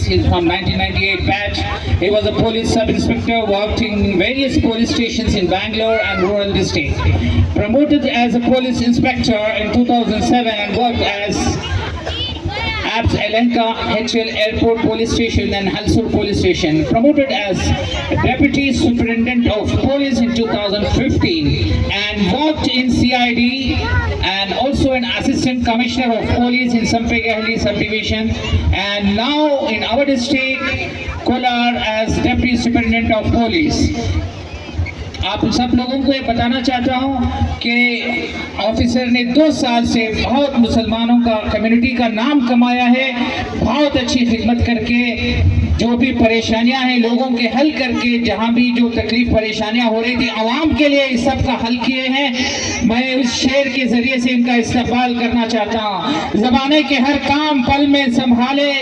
He's from 1998 batch. He was a police sub-inspector, worked in various police stations in Bangalore and rural districts. Promoted as a police inspector in 2007 and worked as ABS Elenka HL Airport Police Station and Halsur Police Station. Promoted as Deputy Superintendent of Police in 2015 and worked in CID and also an Assistant Commissioner of Police in Sampegahli Subdivision, and now in our district, Kolar, as Deputy Superintendent of Police. आप सब लोगों को ये बताना चाहता हूँ कि officer ने 2 साल से बहुत मुसलमानों का कम्युनिटी का नाम कमाया है, बहुत अच्छी खिदमत करके जो भी परेशानियां हैं लोगों के हल करके, जहां भी जो तकलीफ परेशानियां हो रही थी आवाम के लिए इस सब का हल किए हैं। मैं उस शेर के जरिए से इनका इस्तकबाल करना चाहता हूँ। ज़माने के हर काम पल में संभाले,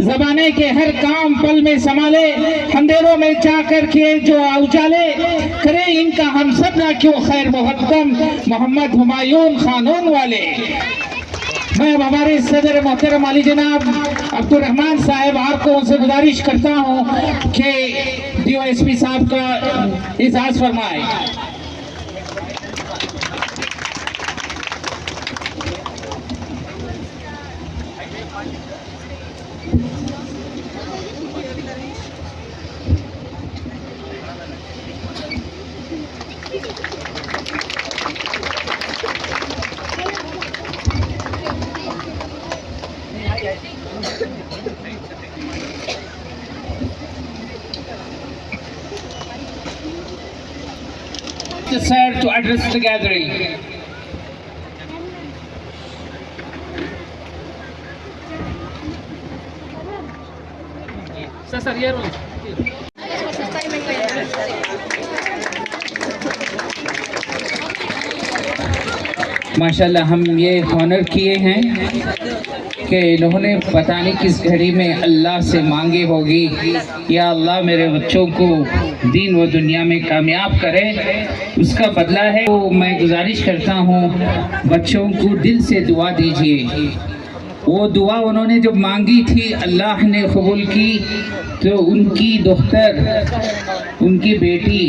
ज़माने के हर काम पल में संभाले, अंधेरों में जा कर के जो उजाले करे, इनका हम सब ना क्यों खैर मुकद्दम मोहम्मद हुमायूं खानून वाले। मैं अब हमारे सदर मोहतरम अली जनाब अब्दुल रहमान साहब आपको उनसे गुजारिश करता हूँ कि DOSP साहब का इजाज़ फरमाए। Sir, to address the gathering. Sir, here. माशाल्लाह हम ये ऑनर किए हैं कि इन्होंने पता नहीं किस घड़ी में अल्लाह से मांगे होगी, या अल्लाह मेरे बच्चों को दीन व दुनिया में कामयाब करे, उसका बदला है। तो मैं गुजारिश करता हूँ बच्चों को दिल से दुआ दीजिए। वो दुआ उन्होंने जब मांगी थी अल्लाह ने कबूल की, तो उनकी दोहतर, उनकी बेटी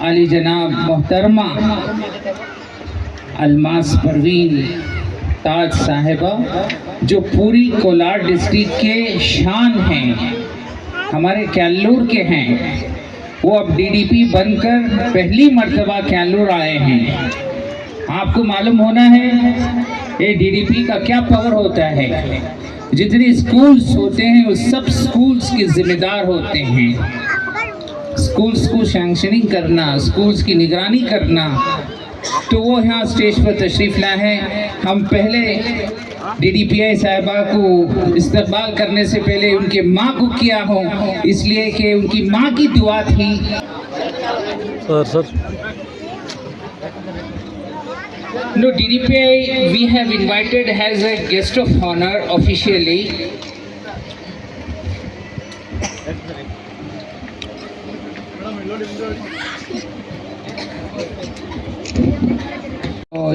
अली जनाब मोहतरमा अलमास परवीन ताज साहिबा, जो पूरी कोलार डिस्ट्रिक्ट के शान हैं, हमारे कैलूर के हैं, वो अब DDP बनकर पहली मर्तबा कैलूर आए हैं। आपको मालूम होना है ये DDP का क्या पावर होता है। जितने स्कूल्स होते हैं वो सब स्कूल्स के जिम्मेदार होते हैं। स्कूल्स को सैंक्शनिंग करना, स्कूल्स की निगरानी करना, तो वो यहाँ स्टेज पर तशरीफ़ लाए हैं। हम पहले DDPI साहिबा को इस्तकबाल करने से पहले उनके माँ को किया हो, इसलिए कि उनकी माँ की दुआ थी। Sir No, DDPI we have invited as a guest of honor officially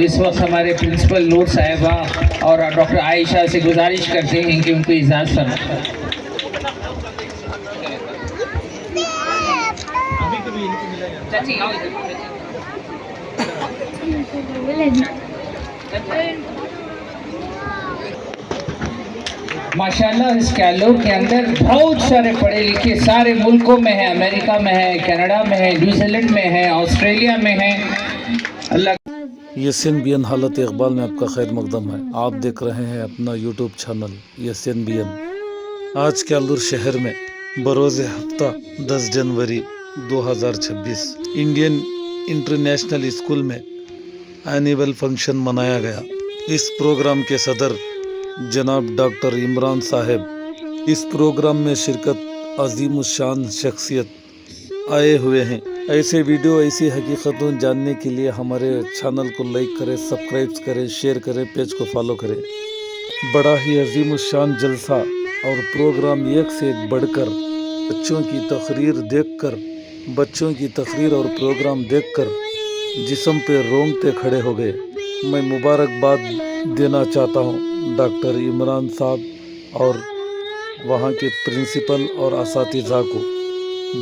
इस वक्त हमारे प्रिंसिपल नूर साहिबा और डॉक्टर आयशा से गुजारिश करते हैं कि उनको इजाज़त फरमाएं। माशाल्लाह इस कैलोर के अंदर बहुत सारे पढ़े लिखे सारे मुल्कों में है, अमेरिका में है, कनाडा में है, न्यूजीलैंड में है, ऑस्ट्रेलिया में है। अल्लाह YesNBN हालत इकबाल में आपका खैर मकदम है। आप देख रहे हैं अपना YouTube चैनल YesNBN। आज कैलूर शहर में बरोज़ हफ्ता 10 जनवरी 2026 इंडियन इंटरनेशनल स्कूल में एनुअल फंक्शन मनाया गया। इस प्रोग्राम के सदर जनाब डॉक्टर इमरान साहब इस प्रोग्राम में शिरकत अजीमुशान शख्सियत आए हुए हैं। ऐसे वीडियो, ऐसी हकीकतों जानने के लिए हमारे चैनल को लाइक करें, सब्सक्राइब करें, शेयर करें, पेज को फॉलो करें। बड़ा ही अजीमुशान जलसा और प्रोग्राम एक से एक बढ़कर बच्चों की तकरीर और प्रोग्राम देखकर जिस्म पे रोंगटे खड़े हो गए। मैं मुबारकबाद देना चाहता हूँ डॉक्टर इमरान साहब और वहाँ के प्रिंसिपल और असातिज़ा को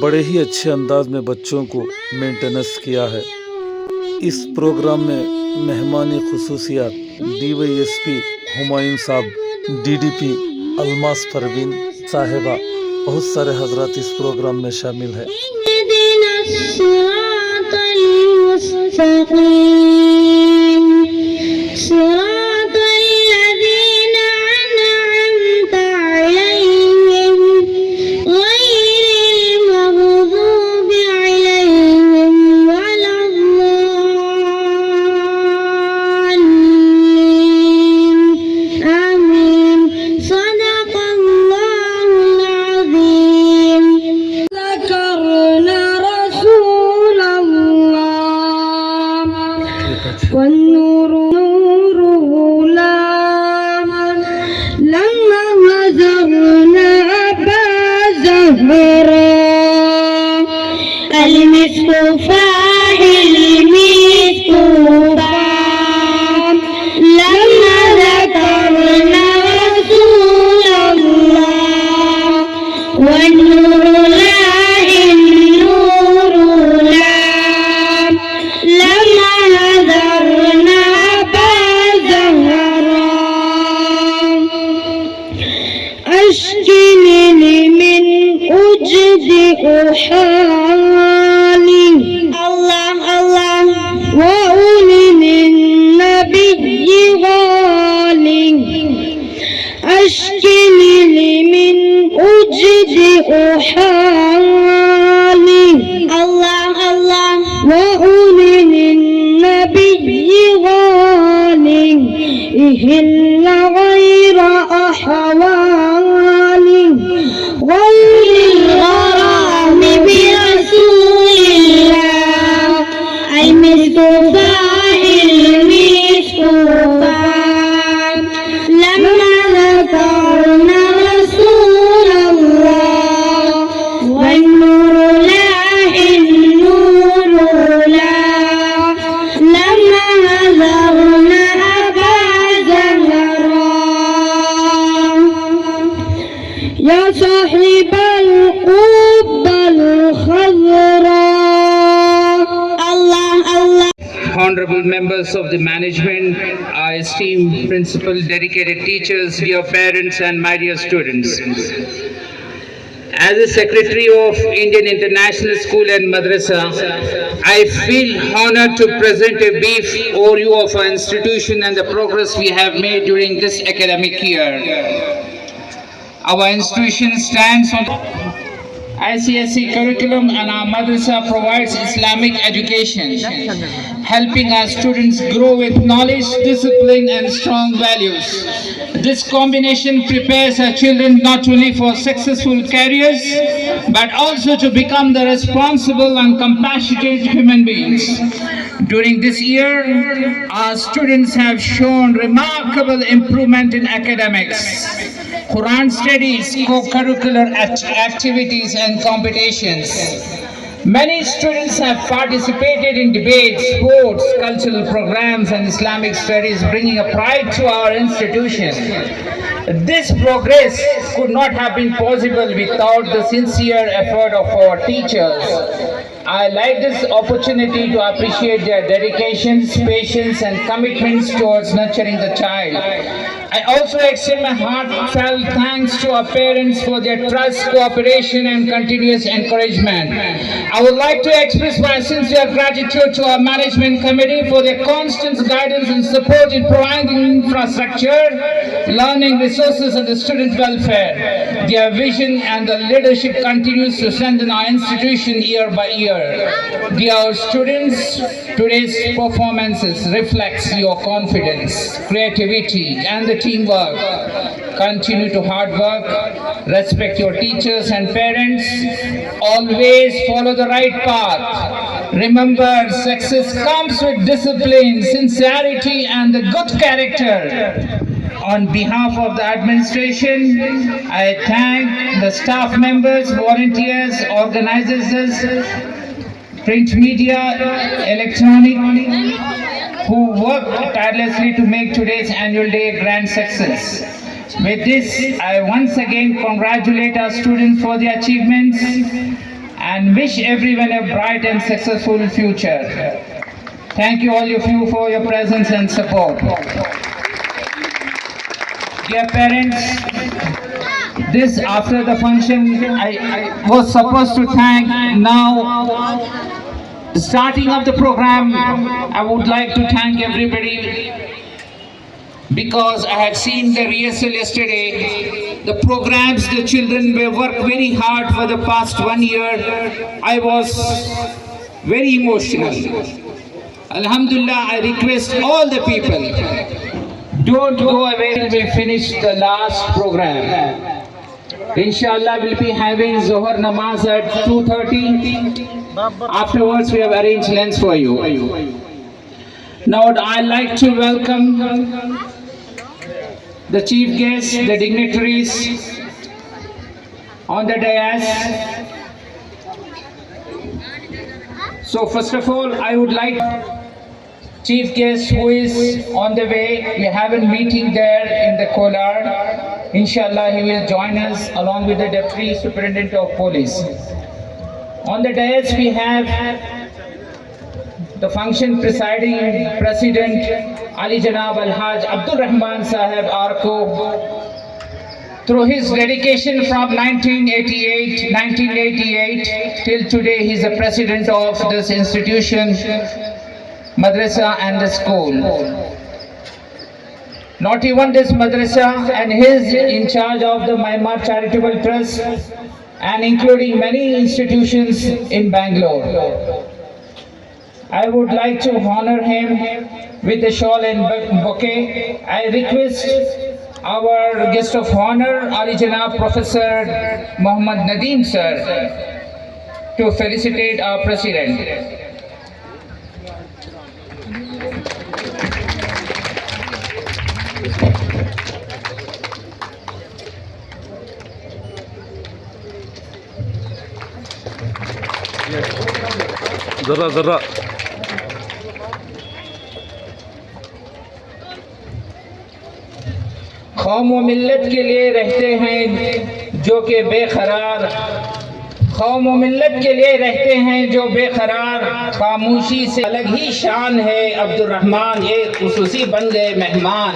बड़े ही अच्छे अंदाज में बच्चों को मेंटेनेंस किया है। इस प्रोग्राम में मेहमानी खुसूसियात DYSP हुमायूं साहब, DDP अलमास परवीन साहिबा, बहुत सारे हजरात इस प्रोग्राम में शामिल है। والنور نوره لما هزرنا أبا زهرا المسك فاعل المسك فاعل لما ذكرنا رسول الله والنور لا النور لا لما هذرنا أبا زهرا أشجني من أجد أحالي الله الله وأولي من نبي غالي أشجني من أجد أحالي الله الله وأولي النبي غالي إهل غير أحوالي غير الغرام برسول الله المصطفى المصطفى لما ذكرنا رسول الله والنور لا النور لا لما هزرنا أبا زهرا يا صاحب القبة الخضراء الله الله. Honorable members of the management, our esteemed principal, dedicated teachers, dear parents, and my dear students. As a secretary of Indian International School and Madrasa, I feel honored to present a brief overview of our institution and the progress we have made during this academic year. Our institution stands on ICSE curriculum and our madrasa provides Islamic education, helping our students grow with knowledge, discipline and strong values. This combination prepares our children not only for successful careers, but also to become the responsible and compassionate human beings. During this year, our students have shown remarkable improvement in academics, Quran studies, co-curricular activities and competitions. Many students have participated in debates, sports, cultural programs and Islamic studies, bringing a pride to our institution. This progress could not have been possible without the sincere effort of our teachers. I like this opportunity to appreciate their dedications, patience and commitments towards nurturing the child. I also extend my heartfelt thanks to our parents for their trust, cooperation and continuous encouragement. I would like to express my sincere gratitude to our management committee for their constant guidance and support in providing infrastructure, learning resources and the student welfare. Their vision and the leadership continues to strengthen our institution year by year. Dear students, today's performances reflects your confidence, creativity and the teamwork. Continue to hard work, respect your teachers and parents, always follow the right path. Remember, success comes with discipline, sincerity and the good character. On behalf of the administration, I thank the staff members, volunteers, organizers, print media, electronic, who worked tirelessly to make today's annual day a grand success. With this, I once again congratulate our students for their achievements and wish everyone a bright and successful future. Thank you all of you for your presence and support. Dear parents, this after the function, I was supposed to thank now. The starting of the program, I would like to thank everybody because I had seen the rehearsal yesterday, the programs, the children were worked very hard for the past 1 year. I was very emotional. Alhamdulillah, I request all the people, don't go away till we finish the last program. Inshallah, we'll be having Zohar Namaz at 2:30. Afterwards, we have arranged lunch for you. Now, I'd like to welcome the chief guests, the dignitaries on the dais. So, first of all, I would like chief guest who is on the way. We have a meeting there in the Kolar. Inshallah, he will join us along with the Deputy Superintendent of Police. On the dais, we have the function presiding President Ali Janab Al-Haj Abdul Rahman Sahib Arko. Through his dedication from 1988 till today, he is the president of this institution, madrasa and the school. Not even this madrasa, and he is in charge of the Myanmar Charitable Trust and including many institutions in Bangalore. I would like to honor him with the shawl and bouquet. I request our guest of honor, Ali Janab Professor Muhammad Nadeem sir, to felicitate our president. जरा कौम व मिल्लत के लिए रहते हैं जो कि बेकरार, कौम व मिल्लत के लिए रहते हैं जो बेकरार, खामोशी से अलग ही शान है अब्दुल रहमान, ये खुसूसी बन गए मेहमान।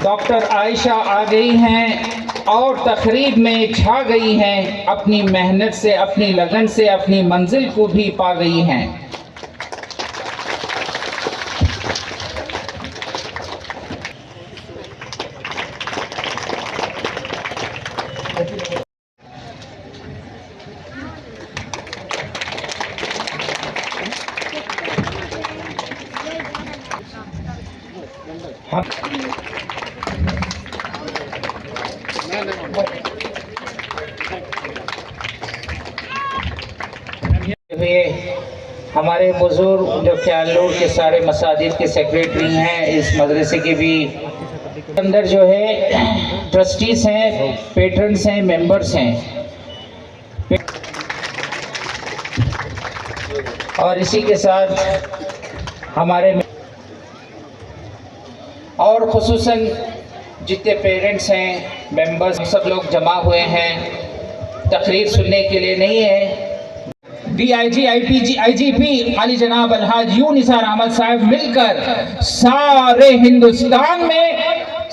डॉक्टर आयशा आ गई हैं और तकरीब में छा गई हैं, अपनी मेहनत से, अपनी लगन से अपनी मंजिल को भी पा गई हैं। हमारे बुजुर्ग जो ख्यालों के सारे मसाजिद के सेक्रेटरी हैं, इस मदरसे के भी अंदर जो है ट्रस्टीज हैं, पेट्रन्स हैं, मेंबर्स हैं, और इसी के साथ हमारे और खुसूसन जितने पेरेंट्स हैं, मेंबर्स, सब लोग जमा हुए हैं तकरीर सुनने के लिए। नहीं है DIG, IPG, IGP अली जनाब अलहाज यू निसार अहमद साहब मिलकर सारे हिंदुस्तान में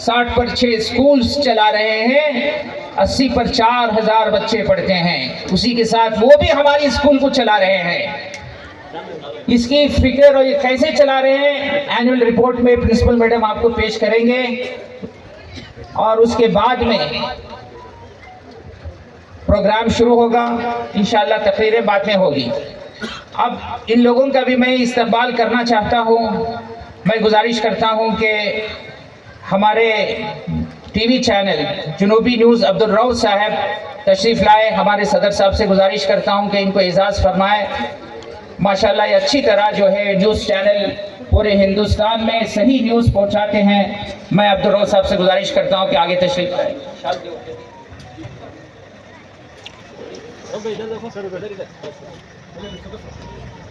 60 पर 6 स्कूल्स चला रहे हैं, 80 पर 4000 बच्चे पढ़ते हैं। उसी के साथ वो भी हमारी स्कूल को चला रहे हैं। इसकी फिक्र और ये कैसे चला रहे हैं, एनुअल रिपोर्ट में प्रिंसिपल मैडम आपको पेश करेंगे, और उसके बाद में प्रोग्राम शुरू होगा। इंशाअल्लाह तकरीरें बाद में होगी। अब इन लोगों का भी मैं इस्तकबाल करना चाहता हूँ। मैं गुजारिश करता हूँ कि हमारे TV channel Junubi news Abdul Rauf sahab तशरीफ़ लाए। हमारे सदर साहब से गुजारिश करता हूँ कि इनको एजाज़ फरमाए। माशाल्लाह ये अच्छी तरह जो है न्यूज़ चैनल पूरे हिंदुस्तान में सही न्यूज़ पहुंचाते हैं। मैं अब्दुल रऊफ साहब से गुजारिश करता हूं कि आगे तशरीफ लाएं।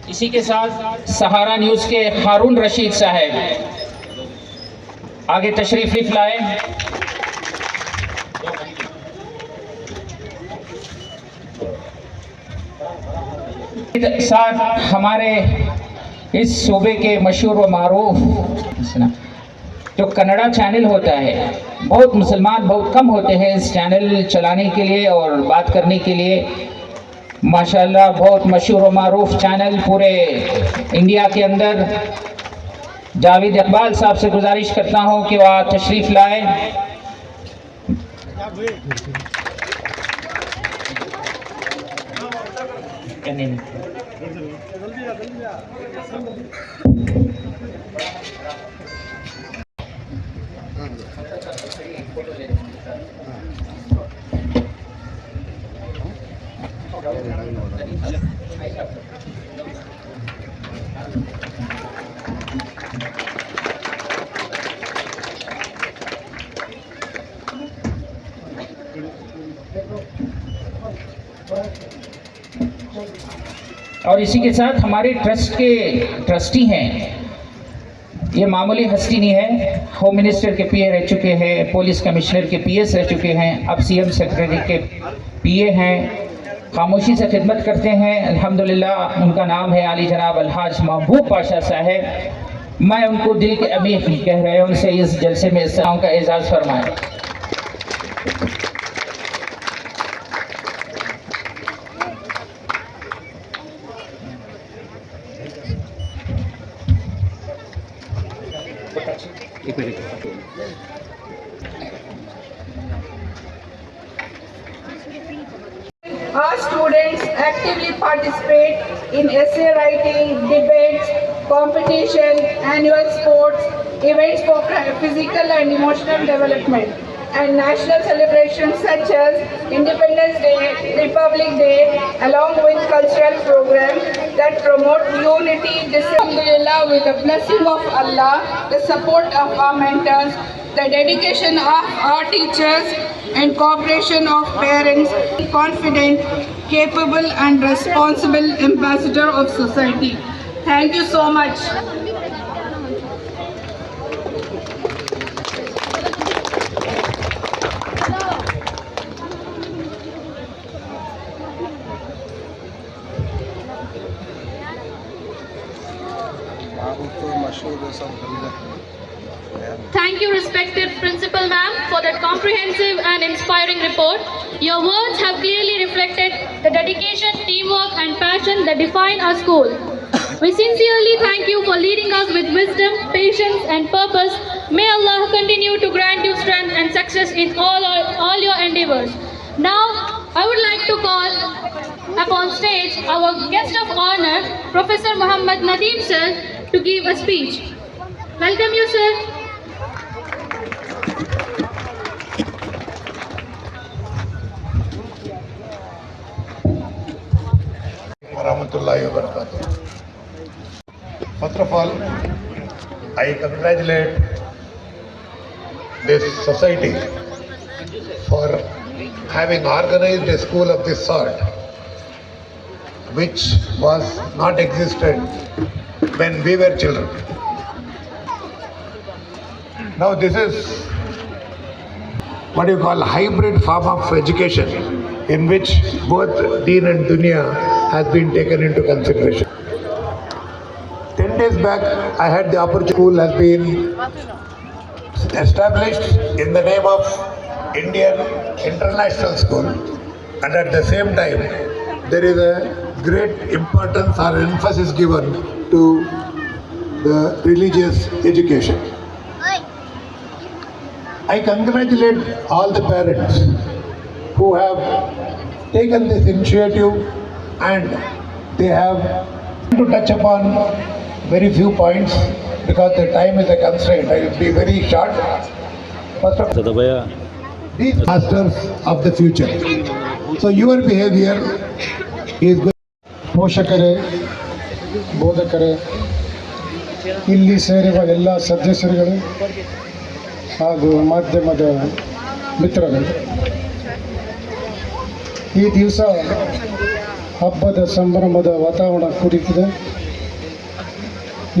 इसी के साथ सहारा न्यूज़ के हारून रशीद साहब आगे तशरीफ लाएं। साथ हमारे इस सूबे के मशहूर व मारूफ जो कन्नड़ा चैनल होता है, बहुत मुसलमान बहुत कम होते हैं इस चैनल चलाने के लिए और बात करने के लिए। माशाल्लाह बहुत मशहूर व मारूफ चैनल पूरे इंडिया के अंदर। जावेद इकबाल साहब से गुजारिश करता हूं कि वह तशरीफ लाए। और इसी के साथ हमारे ट्रस्ट के ट्रस्टी हैं, ये मामूली हस्ती नहीं है। होम मिनिस्टर के पीए रह चुके हैं, पुलिस कमिश्नर के पीएस रह चुके हैं, अब सीएम सेक्रेटरी के पीए हैं, खामोशी से खिदमत करते हैं अल्हम्दुलिल्लाह। उनका नाम है आली जनाब अलहाज महबूब पाशा साहब। मैं उनको दिल के अमीर कह रहे हैं, उनसे इस जलसे में इस्लाम का एजाज़ फरमाएं। Our students actively participate in essay writing, debates, competition, annual sports, events for physical and emotional development, and national celebrations such as Independence Day, Republic Day, along with cultural programs that promote unity, Alhamdulillah, with the blessing of Allah, the support of our mentors, the dedication of our teachers, and cooperation of parents, confident, capable and responsible ambassador of society. Thank you so much. Thank you, respected Principal Ma'am, for that comprehensive and inspiring report. Your words have clearly reflected the dedication, teamwork and passion that define our school. We sincerely thank you for leading us with wisdom, patience and purpose. May Allah continue to grant you strength and success in all your endeavors. Now, I would like to call upon stage our guest of honor, Professor Muhammad Nadeem sir, to give a speech. Welcome you, sir. Warahmatullahi wabarakatuh. First of all, I congratulate this society for having organized a school of this sort, which was not existed when we were children. Now this is what you call hybrid form of education, in which both Deen and Dunya has been taken into consideration. 10 days back, I had the opportunity. School has been established in the name of Indian International School, and at the same time, there is a great importance or emphasis given to the religious education. I congratulate all the parents who have taken this initiative, and they have to touch upon very few points because the time is a constraint. I will be very short. First of all, these masters of the future. So your behavior is good. ಪೋಷಕರೇ, ಬೋಧಕರೇ, ಇಲ್ಲಿ ಸೇರಿರುವ ಎಲ್ಲ ಸದಸ್ಯರುಗಳು ಹಾಗೂ ಮಾಧ್ಯಮದ ಮಿತ್ರರು, ಈ ದಿವಸ ಹಬ್ಬದ ಸಂಭ್ರಮದ ವಾತಾವರಣ ಕೂಡಿದೆ.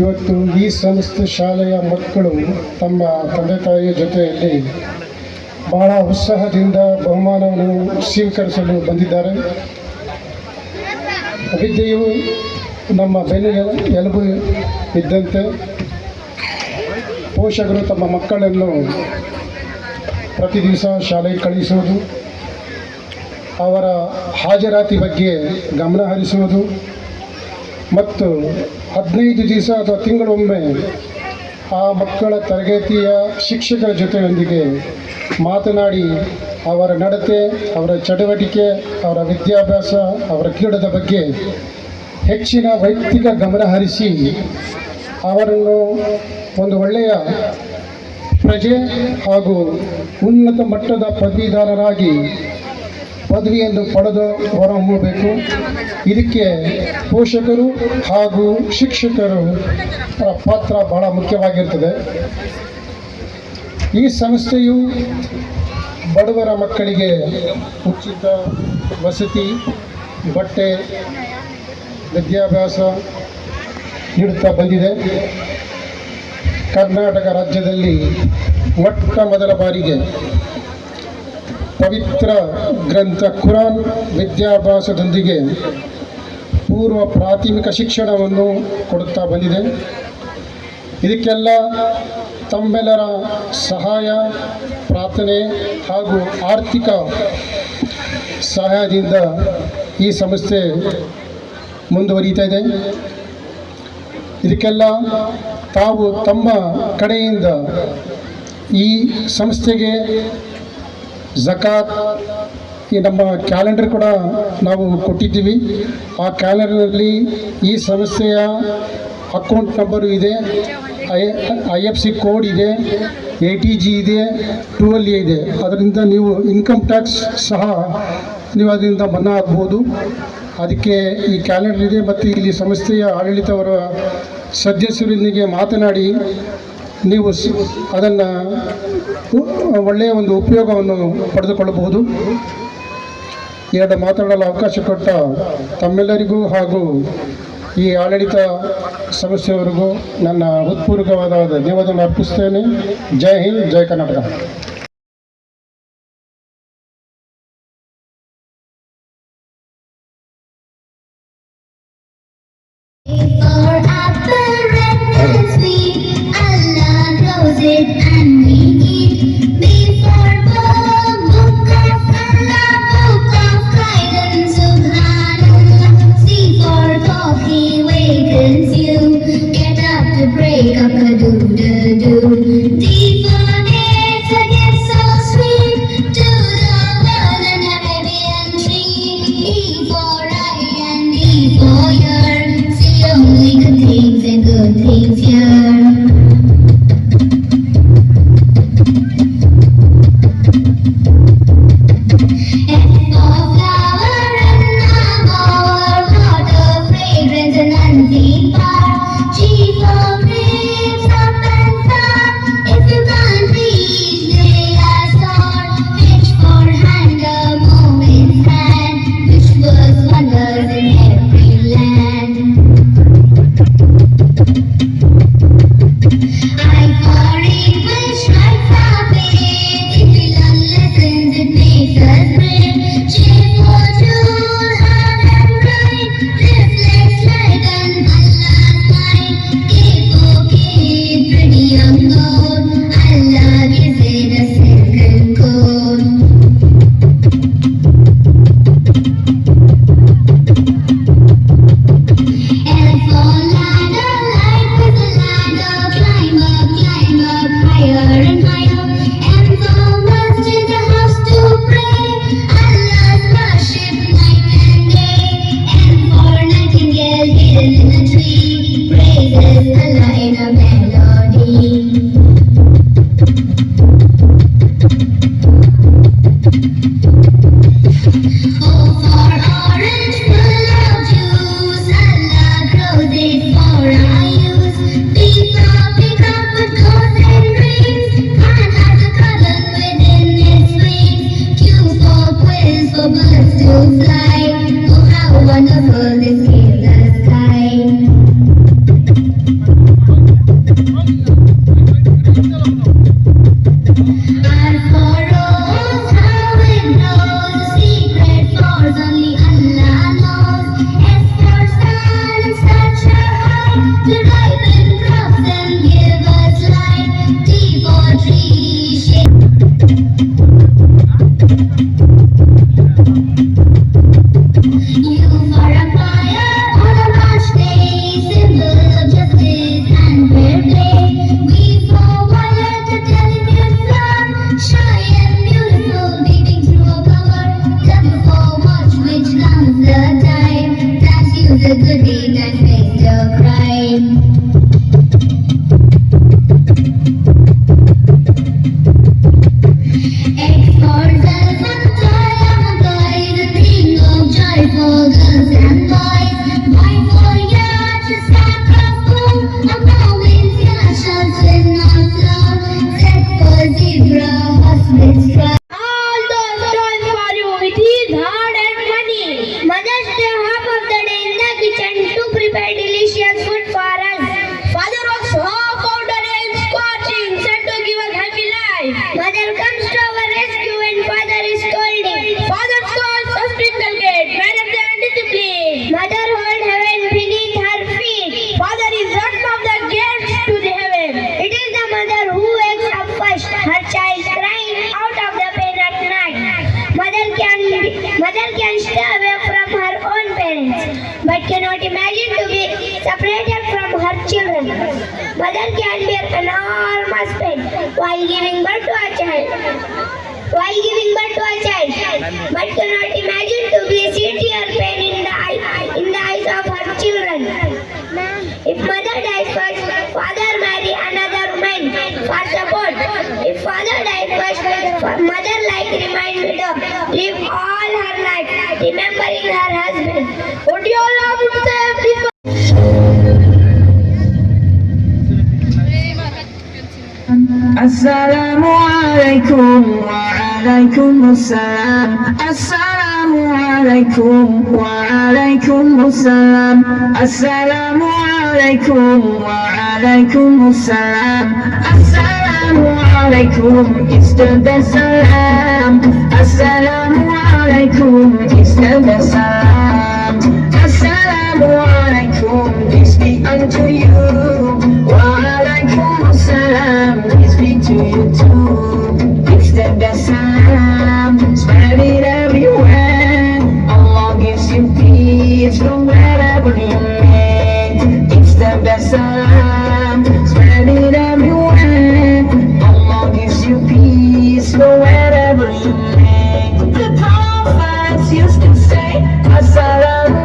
ಇವತ್ತು ಈ ಸಂಸ್ಥೆ ಶಾಲೆಯ ಮಕ್ಕಳು ತಮ್ಮ ತಂದೆ ತಾಯಿಯ ಜೊತೆಯಲ್ಲಿ ಬಹಳ ಉತ್ಸಾಹದಿಂದ ಬಹುಮಾನವನ್ನು ಸ್ವೀಕರಿಸಲು ಬಂದಿದ್ದಾರೆ. ವಿದ್ಯೆಯು ನಮ್ಮ ಬೆನ್ನಿಗೆ ಎಲುಬು ಇದ್ದಂತೆ ಪೋಷಕರು ತಮ್ಮ ಮಕ್ಕಳನ್ನು ಪ್ರತಿ ದಿವಸ ಶಾಲೆಗೆ ಕಳುಹಿಸುವುದು, ಅವರ ಹಾಜರಾತಿ ಬಗ್ಗೆ ಗಮನ ಹರಿಸುವುದು ಮತ್ತು 15 ದಿವಸ ಅಥವಾ ತಿಂಗಳೊಮ್ಮೆ ಆ ಮಕ್ಕಳ ತರಗತಿಯ ಶಿಕ್ಷಕರ ಜೊತೆಯೊಂದಿಗೆ ಮಾತನಾಡಿ ಅವರ ನಡತೆ, ಅವರ ಚಟುವಟಿಕೆ, ಅವರ ವಿದ್ಯಾಭ್ಯಾಸ, ಅವರ ಕ್ರೀಡದ ಬಗ್ಗೆ ಹೆಚ್ಚಿನ ವೈಯಕ್ತಿಕ ಗಮನ ಹರಿಸಿ ಅವರನ್ನು ಒಂದು ಒಳ್ಳೆಯ ಪ್ರಜೆ ಹಾಗೂ ಉನ್ನತ ಮಟ್ಟದ ಪದವೀಧರರಾಗಿ ಪದವಿಯನ್ನು ಪಡೆದು ಹೊರಹೊಮ್ಮಬೇಕು. ಇದಕ್ಕೆ ಪೋಷಕರು ಹಾಗೂ ಶಿಕ್ಷಕರು ಪಾತ್ರ ಬಹಳ ಮುಖ್ಯವಾಗಿರ್ತದೆ. ಈ ಸಂಸ್ಥೆಯು ಬಡವರ ಮಕ್ಕಳಿಗೆ ಉಚಿತ ವಸತಿ, ಬಟ್ಟೆ, ವಿದ್ಯಾಭ್ಯಾಸ ನೀಡುತ್ತಾ ಬಂದಿದೆ. ಕರ್ನಾಟಕ ರಾಜ್ಯದಲ್ಲಿ ಮೊಟ್ಟ ಮೊದಲ ಬಾರಿಗೆ ಪವಿತ್ರ ಗ್ರಂಥ ಕುರಾನ್ ವಿದ್ಯಾಭ್ಯಾಸದೊಂದಿಗೆ ಪೂರ್ವ ಪ್ರಾಥಮಿಕ ಶಿಕ್ಷಣವನ್ನು ಕೊಡುತ್ತಾ ಬಂದಿದೆ. ಇದಕ್ಕೆಲ್ಲ ತಮ್ಮೆಲ್ಲರ ಸಹಾಯ, ಪ್ರಾರ್ಥನೆ ಹಾಗೂ ಆರ್ಥಿಕ ಸಹಾಯದಿಂದ ಈ ಸಂಸ್ಥೆ ಮುಂದುವರಿತಾ ಇದೆ. ಇದಕ್ಕೆಲ್ಲ ತಾವು ತಮ್ಮ ಕಡೆಯಿಂದ ಈ ಸಂಸ್ಥೆಗೆ ಝಕಾತ್, ಈ ನಮ್ಮ ಕ್ಯಾಲೆಂಡರ್ ಕೂಡ ನಾವು ಕೊಟ್ಟಿದ್ದೀವಿ. ಆ ಕ್ಯಾಲೆಂಡರ್ನಲ್ಲಿ ಈ ಸಂಸ್ಥೆಯ ಅಕೌಂಟ್ ನಂಬರು ಇದೆ, IFC ಕೋಡ್ ಇದೆ, ATG ಇದೆ, 2LA ಇದೆ. ಅದರಿಂದ ನೀವು ಇನ್ಕಮ್ ಟ್ಯಾಕ್ಸ್ ಸಹ ನೀವು ಅದರಿಂದ ಮನ್ನಾ ಆಗ್ಬೋದು. ಅದಕ್ಕೆ ಈ ಕ್ಯಾಲೆಂಡರ್ ಇದೆ. ಮತ್ತು ಇಲ್ಲಿ ಸಂಸ್ಥೆಯ ಆಡಳಿತವರ ಸದಸ್ಯರೊಂದಿಗೆ ಮಾತನಾಡಿ ನೀವು ಅದನ್ನು ಒಳ್ಳೆಯ ಒಂದು ಉಪಯೋಗವನ್ನು ಪಡೆದುಕೊಳ್ಳಬಹುದು. ಎರಡು ಮಾತನಾಡಲು ಅವಕಾಶ ಕೊಟ್ಟ ತಮ್ಮೆಲ್ಲರಿಗೂ ಹಾಗೂ ಈ ಆಡಳಿತ ಸಂಸ್ಥೆಯವರಿಗೂ ನನ್ನ ಹೃತ್ಪೂರ್ವಕವಾದ ಧನ್ಯವಾದವನ್ನು ಅರ್ಪಿಸ್ತೇನೆ. ಜೈ ಹಿಂದ್, ಜೈ Karnataka. For apparent sweet, Allah knows it and we eat. Before the book of Allah, book of guidance, Subhanallah. C for coffee wakens you, get up to break up a doodle-doo. D for dates again. for birds to fly. Oh, how wonderful is in the sky. Our furrows, how it grows, secret force only Allah knows. S for sun, such a heart to ripen crops and give us light. T for tree, shape. U for empire, on a march day, symbol of justice and fair play. V for violet, a delicate flower, shy and beautiful, peeping through a cover. W for watch, which counts the time. That's use a good deed and face the crime. X for elephant, toy, the thing of joy for girls and boys. Y for yacht, a sack of foam, a mountain's yacht shall swim on floor. Z for zebra, horse with stripes. All those toys for you, it is hard and funny. Mothers stay half of the day in the kitchen to prepare delicious food for us. Father works half of the day in squatting, set to give us happy life. Mother comes to our rescue when father is scolding. Father calls us to inculcate manners and discipline. Mother holds heaven beneath her feet. Father is one of the gates to the heaven. It is the mother who wakes up first, her child crying out of the pain at night. Mother can stay away from her own parents, but cannot imagine to be separated from her children. Mother can bear enormous pain while giving birth to a child. But cannot imagine to be see tear pain in the eyes of her children. If mother dies first, father marry another woman for support. If father dies first, mother like remain widow, live all her life remembering her husband. Would you love to say before? السلام عليكم وعليكم السلام. السلام عليكم وعليكم السلام. السلام عليكم وعليكم السلام. السلام عليكم استد السلام. السلام عليكم استد السلام. السلام عليكم peace be unto you. وعليكم السلام peace be to you too. Extend the salam, spread it everywhere. Allah gives you peace from wherever you may. Extend the salam, spread it everywhere. Allah gives you peace from wherever you may. The prophets used to say, Assalamu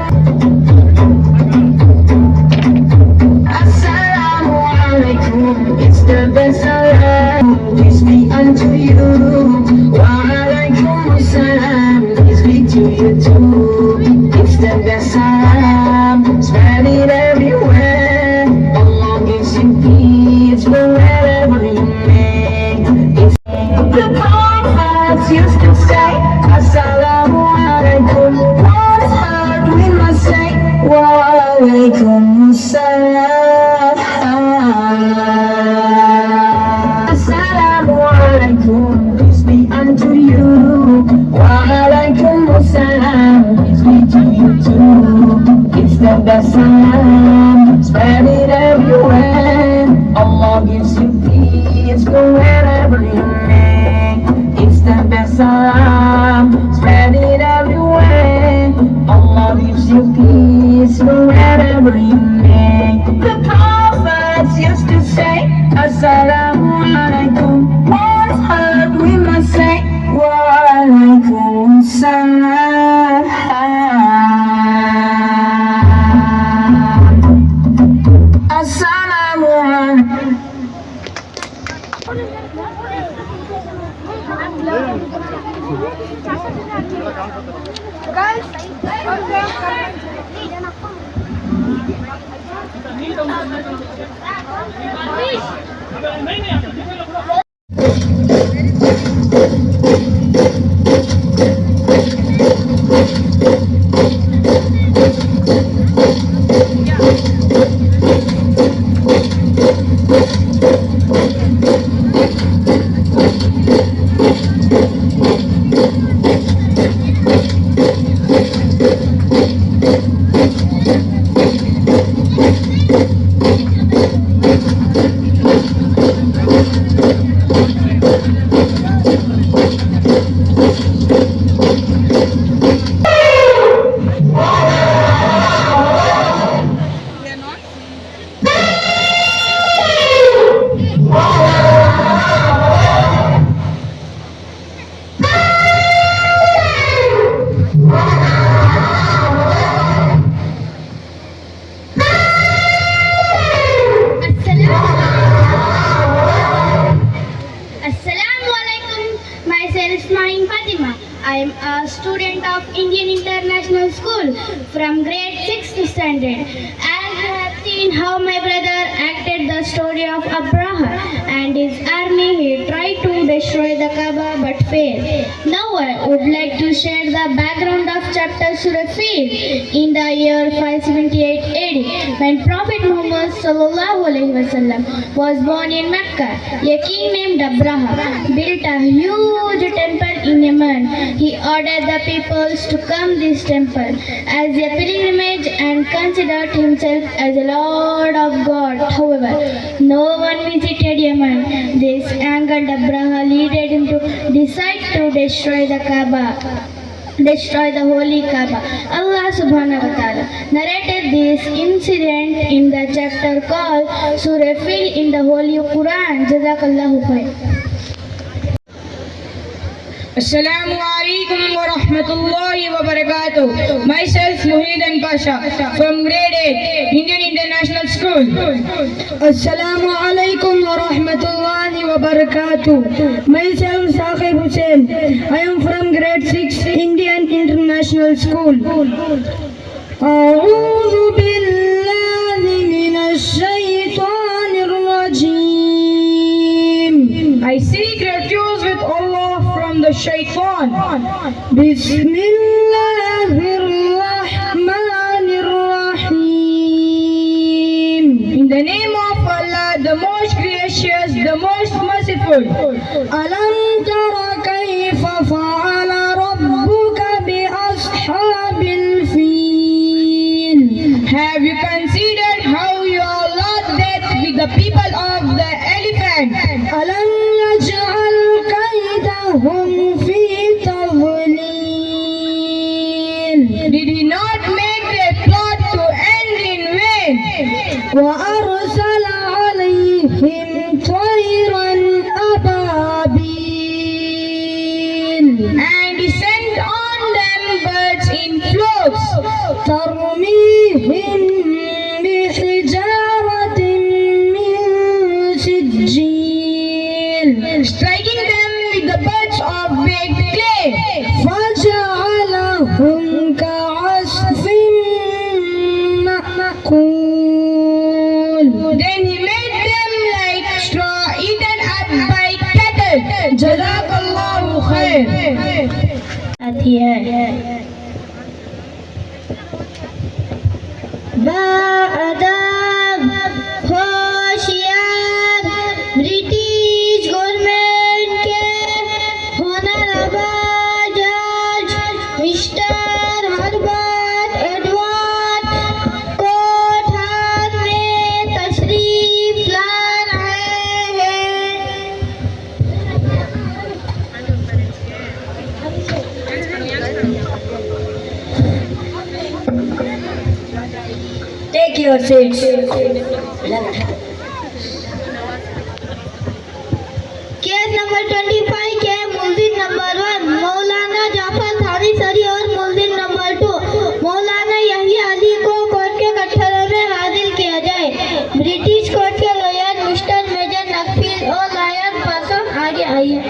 alaikum, it's the best salam. Peace be unto you. Wa alaikum salam, peace be to you too. It's the best salam, spread it everywhere. Allah gives you peace from wherever you may. It's the prophets used to say, Assalamu alaikum. Once heard we must say, Wa alaikum salam. Assalamu alaikum, peace be unto you. Wa alaikum salam, peace be to you too. It's the best salam, spread it everywhere. Allah gives you peace from wherever you may. It's the best salam, spread it everywhere. Allah gives you peace from wherever you may. The prophets used to say, Assalamu alaikum. Once heard we must say, Wa alaikum salam. Assalamu alaikum. of Indian International School from grade 6th standard. As you have seen how my brother acted the story of Abraha and his army, he tried to destroy the Kaaba but failed. Now I would like to share the background of chapter Surah Fil. In the year 578 AD, when Prophet Muhammad was born in Mecca, a king named Abraha built a huge temple in Yemen. He ordered the peoples to come this temple as a pilgrimage and considered himself as a lord of God. However, no one visited Yemen. This angered Abraha, leading him to decide to destroy the holy Kaaba. Allah subhanahu wa ta'ala narrated this incident in the chapter called Surah Fil in the Holy Quran. Jazakallahu khair. Assalamu alaikum wa rahmatullahi wa barakatuh. Myself Muhyiddin Pasha from grade 8 Indian International School. Assalamu alaikum wa rahmatullahi wa barakatuh. Myself Saqib Hussain. I am from grade 6 Indian International School. A'udhu billahi minash shaitanir rajim. I seek refuge with Allah from the shaitan. Bismillahirrahmanirrahim. In the name of Allah, the most gracious, the most merciful. Alam tara kayfa fa'ala rabbuka bi ashabil fil. Have you considered how your Lord dealt with the people of the elephant? Alam yaj'al kaydahum fi tadlil. Did he not make their plot to end in vain? Wa arsala alayhim tayran ababil. And he sent on them birds in flocks, Tarmihim bihijaratin min sijil. striking them with the birds of baked clay. فجعلهم كعصف مأكول. Then he made them like straw eaten up by cattle. Jazakallahu khair. आती है बाअदब होशियार British government के होनरेबल जज mister Herbert Edward court हाल में तशरीफ ला रहे हैं. Take your seats. Case number 25 के मुल्जिम नंबर 1 मौलाना जाफर थानी सरी और मुल्जिम नंबर 2 मौलाना यहिया अली को कोर्ट के कटघरे में हाजिर किया जाए. ब्रिटिश कोर्ट के लॉयर मिस्टर मेजर नकफील और लॉयर पर्सन आगे आइए.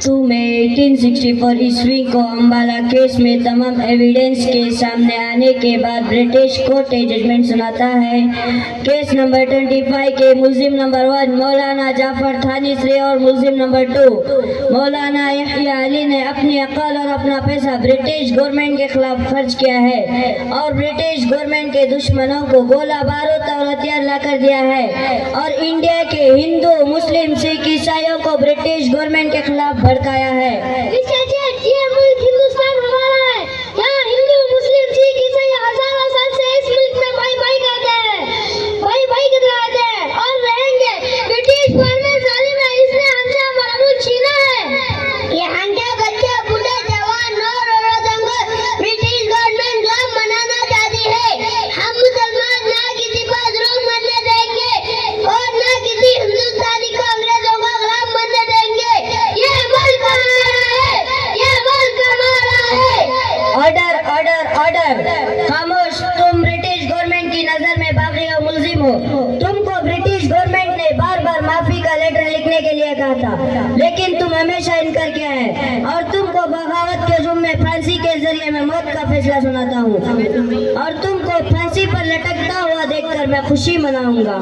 2 मई 1864 ईस्वी को अम्बाला केस में तमाम एविडेंस के सामने आने के बाद ब्रिटिश कोर्ट जजमेंट सुनाता है. केस नंबर 25 के मुल्जिम नंबर 1 मौलाना जाफर थानीसरी और मुल्जिम नंबर 2 मौलाना यहिया अली ने अपनी अक्ल और अपना पैसा ब्रिटिश गवर्नमेंट के खिलाफ खर्च किया है और ब्रिटिश गवर्नमेंट के दुश्मनों को गोला बारूद और हथियार ला कर दिया है और इंडिया के हिंदू मुस्लिम सिख ईसाइयों को ब्रिटिश गवर्नमेंट के खिलाफ भड़काया है. ये मुल्क हिंदुस्तान हमारा है. यहाँ हिंदू मुस्लिम सिख ईसाई हजारों साल से इस मुल्क में भाई भाई करते हैं, भाई भाई रहते हैं और रहेंगे. ब्रिटिश गवर्नमेंट जालिम है, इसने हमसे हमारा मुल्क छीना है. यहाँ के बच्चे बूढ़े जवान और औरतों को ब्रिटिश गवर्नमेंट गुलाम बनाना चाहती है. हम मुसलमान ना किसी को जुल्म करने देंगे और ना किसी हिंदुस्तानी को अंग्रेजों को गुलाम बनने देंगे. ये मुल्क हमारा है, ये मुल्क हमारा है. Order order order. खामोश. तुम ब्रिटिश गवर्नमेंट की नजर में बागी और मुल्जिम हो. तुमको ब्रिटिश गवर्नमेंट ने बार बार माफी का लेटर लिखने के लिए कहा था लेकिन तुम हमेशा इनकार किया है और तुम तुमको बगावत के जुर्म में फांसी के जरिए मैं मौत का फैसला सुनाता हूँ और तुमको फांसी पर लटकता हुआ देखकर मैं खुशी मनाऊंगा।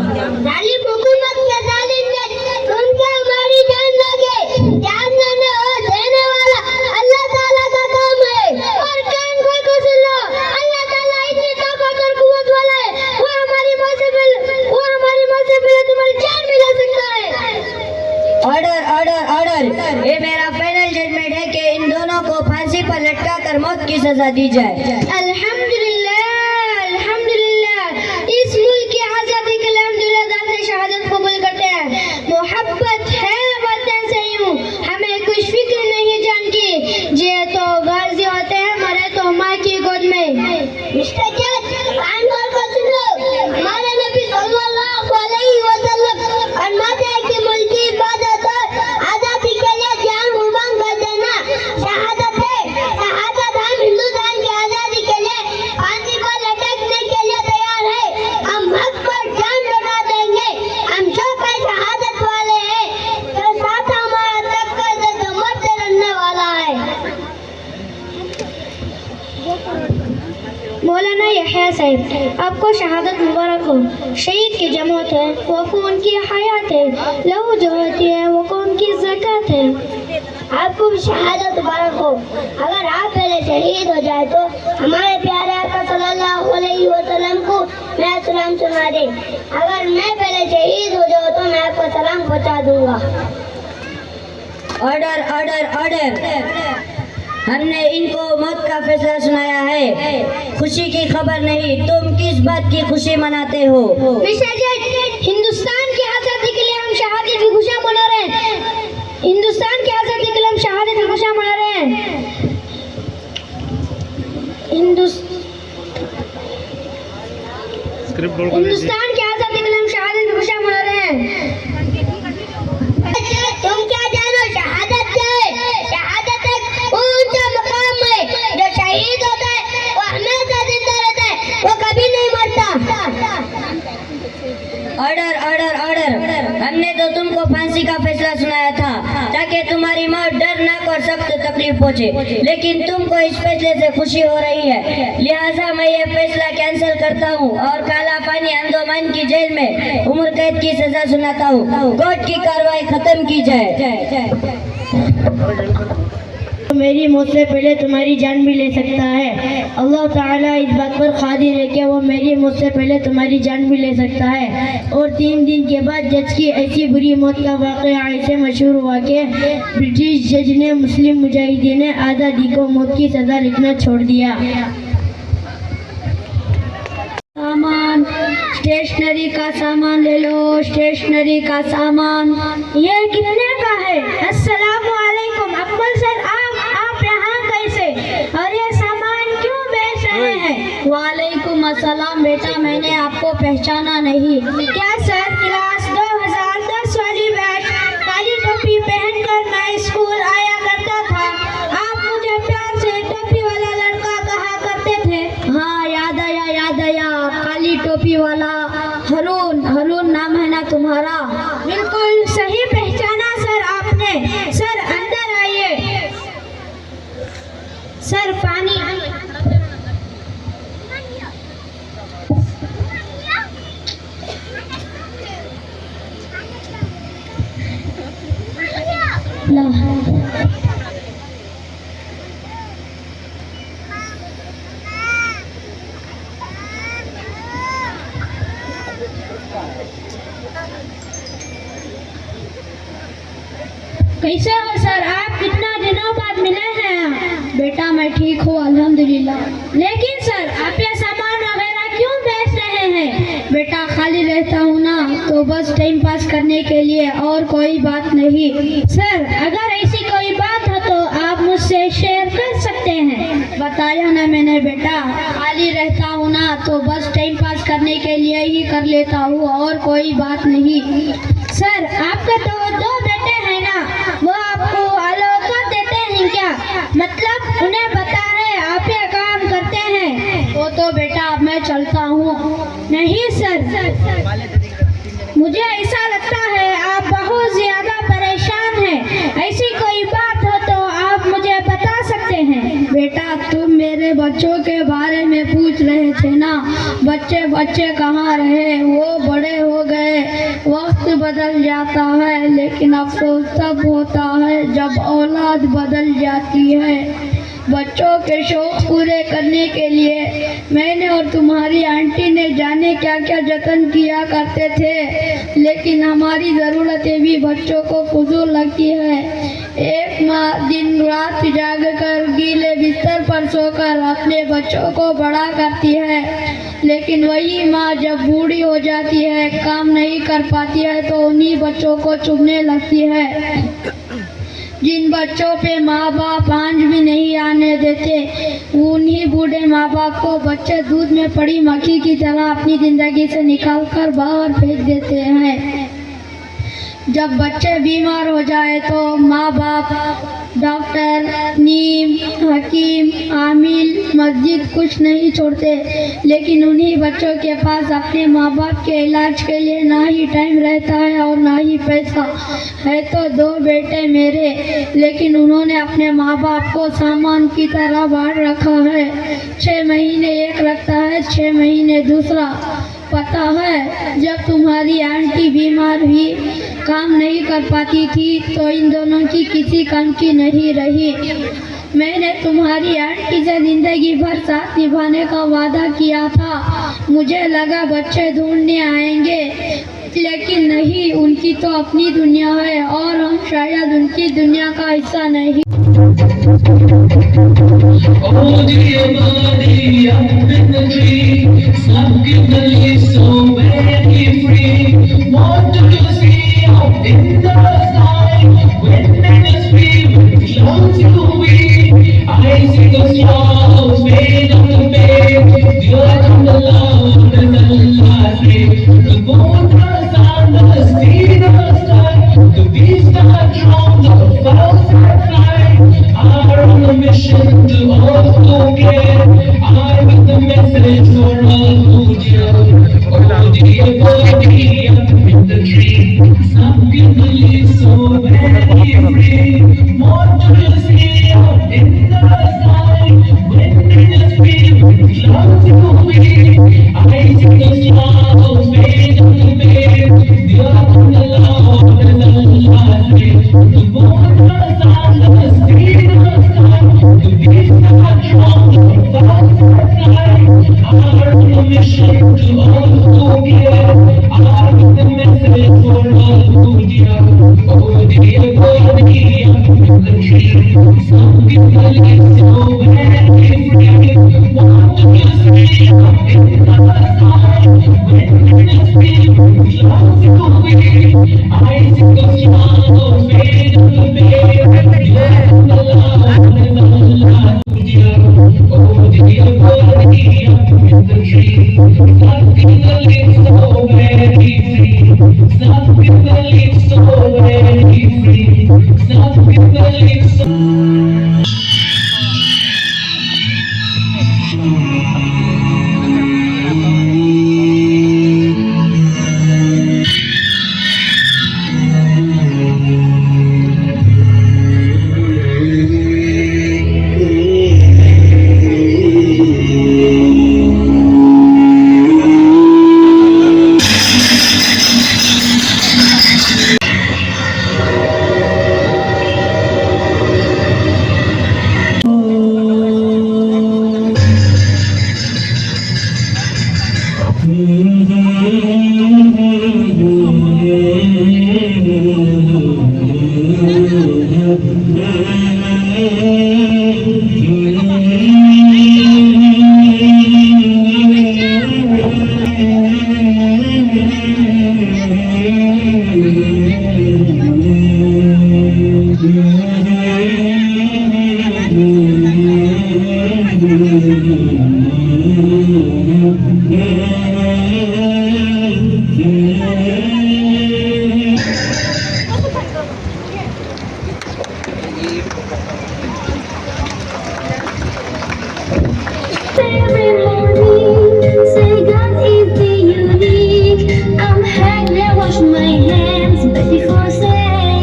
जालिम हुकूमत के जालिम ने तुमसे हमारी जान लोगे। जान देने वाला अल्लाह ताला का काम है और कान खोल कर सुन लो, अल्लाह ताला इतनी ताकत और कुव्वत वाला है, वो हमारी मौत से पहले तुम्हारी जान भी ले सकता है। ऑर्डर ऑर्डर ऑर्डर, ये मेरा फाइनल जजमेंट है कि इन दोनों को फांसी पर लटका कर मौत की सजा दी जाए। अल्हम्दुलिल्लाह, अल्हम्दुलिल्लाह, इस मुल्क की आजादी के लिए हम दिलदार से शहादत कबूल करते हैं। मोहब्बत है वतन से यूं, हमें कुछ फिक्र नहीं जान की, जिए तो गाजी होते हैं, मरे तो माँ की गोद में। मिस्टर जज, कान खोल कर सुन लो, हमारे नबी सल्लल्लाहु अलैहि वसल्लम फरमाते हैं कि मुल्क की इबादत और आजादी के लिए जान कुर्बान कर देना शहादत है। शहादत हम हिंदुस्तान की आजादी के लिए फांसी पर लटकने के लिए तैयार है। हम हक पर जान लगा देंगे। हम जो पे शहादत वाले हैं, तो साथ हमारा तबका जो मरते रहने वाला है। मौलाना यहया साहिब, आपको शहादत मुबारक हो। शहीद की जमात है, वो खून की हयात है, लहू जो होती है वो कौम की ज़कात है। आपको भी शहादत मुबारक हो। अगर आप पहले शहीद हो जाए तो हमारे प्यारे आका सल्लल्लाहु अलैहि वसल्लम को मैं सलाम सुना दे। अगर मैं पहले शहीद हो जाऊँ तो मैं आपको सलाम पहुँचा दूंगा। ऑर्डर ऑर्डर ऑर्डर, हमने इनको मौत का फैसला सुनाया है। खुशी की खबर नहीं, तुम किस बात की खुशी मनाते हो? मिस्टर जज, हिंदुस्तान की आजादी के लिए हम शहादत की खुशियाँ मना रहे हैं। हिंदुस्तान की आजादी के लिए हम शहादत की खुशियाँ मना रहे हैं। हिंदुस्तान की आजादी के लिए हम शहादत की खुशियाँ मना रहे हैं। तुम क्या जानो शहादत क्या है? शहादत एक ऊंचा मकाम है। जो शहीद होता है वो हमेशा जिंदा रहता है, वो कभी नहीं मरता। ऑर्डर ऑर्डर ऑर्डर, हमने तो तुमको फांसी का फैसला सुनाया था ताकि तुम्हारी मौत डरनाक और सख्त तकलीफ पहुंचे, लेकिन तुमको इस फैसले से खुशी हो रही है, लिहाजा मैं ये फैसला कैंसिल करता हूँ और काला पानी अंडमान की जेल में उम्र कैद की सजा सुनाता हूँ। कोर्ट की कार्रवाई खत्म की जाए। मेरी मौत से पहले तुम्हारी जान भी ले सकता है। अल्लाह ताला इस बात पर कादिर है कि वो मेरी मौत से पहले तुम्हारी जान भी ले सकता है। और 3 दिन के बाद जज की ऐसी बुरी मौत का वाक़या ऐसे मशहूर हुआ कि ब्रिटिश जज ने मुस्लिम मुजाहिदीन आज़ादी को मौत की सज़ा लिखना छोड़ दिया। सामान, स्टेशनरी का सामान ले लो, स्टेशनरी का सामान। ये कितने का है? अस्सलाम वालेकुम अकबर सर, आप यहाँ कैसे? और ये सामान क्यों बेच रहे हैं? वालेकुम अस्सलाम बेटा, मैंने आपको पहचाना नहीं। क्या सर? क्लास 2010 वाली बैच, काली टोपी पहनकर मैं स्कूल आया करता था। आप मुझे प्यार से टोपी वाला लड़का कहा करते थे। हाँ याद आया, काली टोपी वाला हरून नाम है ना तुम्हारा? बिल्कुल सही पहचाना सर आपने। सर अंदर आइए। सर पानी। कैसे हो सर आप? कितना दिनों बाद मिले हैं। बेटा मैं ठीक हूँ अल्हम्दुलिल्लाह। लेकिन सर आप ये सामान वगैरह क्यों बेच रहे हैं? बेटा खाली रहता हूँ ना, तो बस टाइम पास करने के लिए, और कोई बात नहीं। सर अगर ऐसी कोई बात हो तो आप मुझसे शेयर कर सकते हैं। बताया ना मैंने बेटा, खाली रहता हूँ ना, तो बस टाइम पास करने के लिए ही कर लेता हूँ, और कोई बात नहीं। सर आपके तो 2 बेटे हैं ना, वो आपको अलाउकर देते हैं क्या? मतलब उन्हें पता है आप ये काम करते हैं? वो तो बेटा अब मैं चलता हूँ। नहीं सर, मुझे ऐसा लगता है आप बहुत ज्यादा परेशान हैं। ऐसी कोई बात हो तो आप मुझे बता बच्चों के बारे में पूछ रहे थे ना, बच्चे बच्चे कहाँ रहे, वो बड़े हो गए, वक्त बदल जाता है, लेकिन अफसोस तब होता है जब औलाद बदल जाती है। बच्चों के शौक पूरे करने के लिए मैंने और तुम्हारी आंटी ने जाने क्या क्या जतन किया करते थे, लेकिन हमारी ज़रूरतें भी बच्चों को फजूल लगती है। एक माँ दिन रात जागकर गीले बिस्तर पर सोकर अपने बच्चों को बड़ा करती है, लेकिन वही माँ जब बूढ़ी हो जाती है, काम नहीं कर पाती है, तो उन्हीं बच्चों को चुभने लगती है। जिन बच्चों पे माँ बाप आंच भी नहीं आने देते, उन्हीं बूढ़े माँ बाप को बच्चे दूध में पड़ी मक्खी की तरह अपनी ज़िंदगी से निकालकर बाहर फेंक देते हैं। जब बच्चे बीमार हो जाए तो माँ बाप डॉक्टर, नीम, हकीम, आमिल, मस्जिद कुछ नहीं छोड़ते, लेकिन उन्हीं बच्चों के पास अपने माँ बाप के इलाज के लिए ना ही टाइम रहता है और ना ही पैसा है। तो 2 बेटे मेरे, लेकिन उन्होंने अपने माँ बाप को सामान की तरह बांट रखा है। 6 महीने एक रखता है, 6 महीने दूसरा। पता है, जब तुम्हारी आंटी बीमार हुई, काम नहीं कर पाती थी, तो इन दोनों की किसी काम की नहीं रही। मैंने तुम्हारी आंटी से जिंदगी भर साथ निभाने का वादा किया था। मुझे लगा बच्चे ढूंढने आएंगे, लेकिन नहीं, उनकी तो अपनी दुनिया है और हम शायद उनकी दुनिया का हिस्सा नहीं।